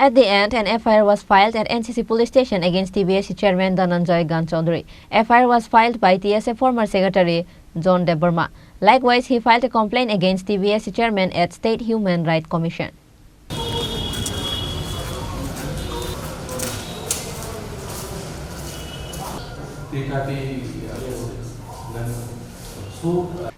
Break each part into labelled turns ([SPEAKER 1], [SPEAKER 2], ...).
[SPEAKER 1] At the end, an FIR was filed at NCC Police Station against TBSE Chairman Dhananjay Ganchaudhuri. FIR was filed by TSA former Secretary John Deburma. Likewise, he filed a complaint against TBSE Chairman at State Human Rights Commission.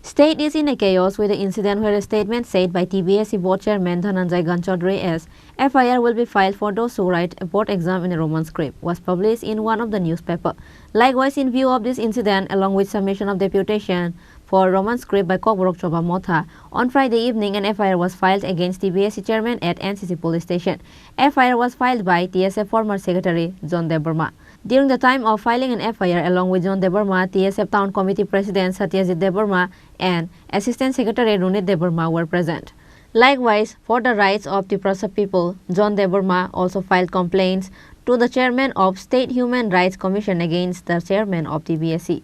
[SPEAKER 1] State is in a chaos with the incident where a statement said by TBSE Board Chairman Dhananjay Ganchaudhuri as FIR will be filed for those who write a board exam in a Roman script was published in one of the newspaper. Likewise, in view of this incident, along with submission of deputation for Roman script by Khorang Choba Motha, on Friday evening an FIR was filed against TBSE Chairman at NCC Police Station. FIR was filed by TSA former Secretary John Deburma. During the time of filing an FIR along with John Deburma, TSF Town Committee President Satyajit Deburma and Assistant Secretary Runit Deburma were present. Likewise, for the rights of Tripura people, John Deburma also filed complaints to the Chairman of State Human Rights Commission against the Chairman of TBSE.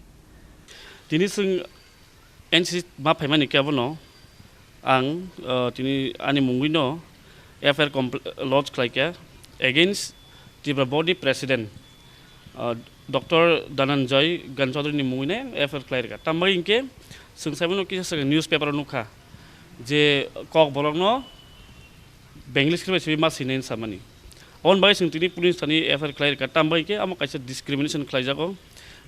[SPEAKER 2] Tini sing NCC ma phaimani kabono ang tini ani mungino FIR lodge klaika against Tripura body president Dr. Dhananjay Ganchaudhuri ni mungine FIR klaika tambai inke sung sabono kisa newspaper nukha je kok borok no Benglish script bi ma sinen samani on bai sung tini police thani FIR klaika tambai ke amo kaisa discrimination klaijako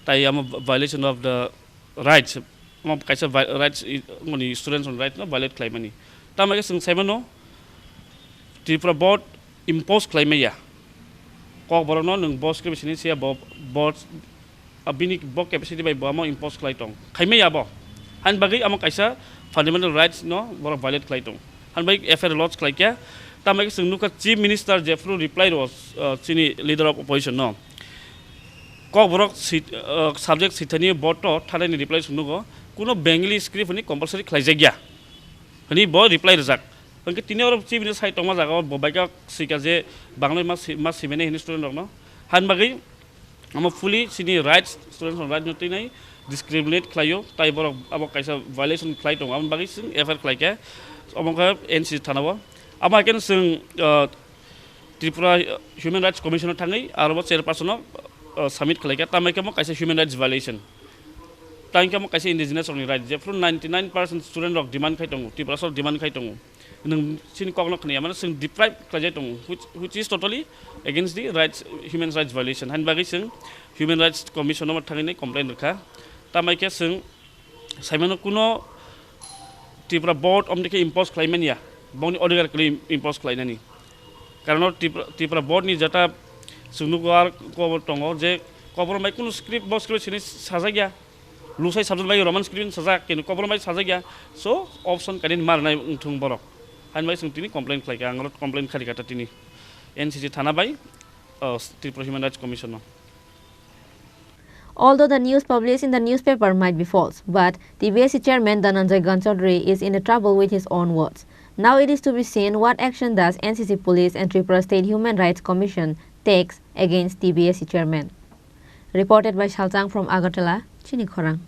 [SPEAKER 2] tai amo violation of the rights amo kaisa rights ngoni students on right no violate claimani tamai ke sung sabono Tripura board impose claimaya kok borok no nung boss script sini sia board abini board capacity by bamo impose klaitong khaimaya bo han bagi amo kaisa fundamental rights no borok violate klaitong han bagi FIR lodge klaikya tamai ke sung nuka chief minister Jeffrey replied was Chini leader of opposition no kok borok subject sithani board to thadani reply sunugo kuno bengali script ni compulsory khlaijagya hani bo reply rejak angke tini or chief minister sai tongma jaga bobaika sika je banglai mas simene hin student no han bagi amo fully sini rights students on right noti nai discriminate khlayo tai borok abo kaisa violation khlai tong am bagi sing FIR khlaike amongka NCC thanawa ama ken sing Tripura Human Rights Commission thangai aro chairperson submit khlaike tamai ke mo kaisa human rights violation tangke mo kaisa indigenous on right je from 99% student of demand khai tong Tripura so demand khai tong nung sin kokno khni amana sing deprive khlai tong which is totally against the rights human rights violation han bagi sing human rights commission ma thangai nei complaint rakha tamai ke sing saimano kuno Tripura board omdike impose claimania boni order claim impose clainani karon Tripura board ni jata sungnugar ko tongo je compromise kuno script box script sini sajagya lusai subject bai roman script sajak ken compromise sajagya so option kadin marnai ungthung borok han bai sungtini complaint khlaika angrot complaint khari kata tini NCC thana bai Tripura Human Rights Commission.
[SPEAKER 1] Although the news published in the newspaper might be false, but TBSE Chairman Dhananjay Ganchaudhuri is in trouble with his own words. Now it is to be seen what action does NCC Police and Tripura State Human Rights Commission takes against TBSE Chairman. Reported by Shaltang from Agartala, Chini Khorang.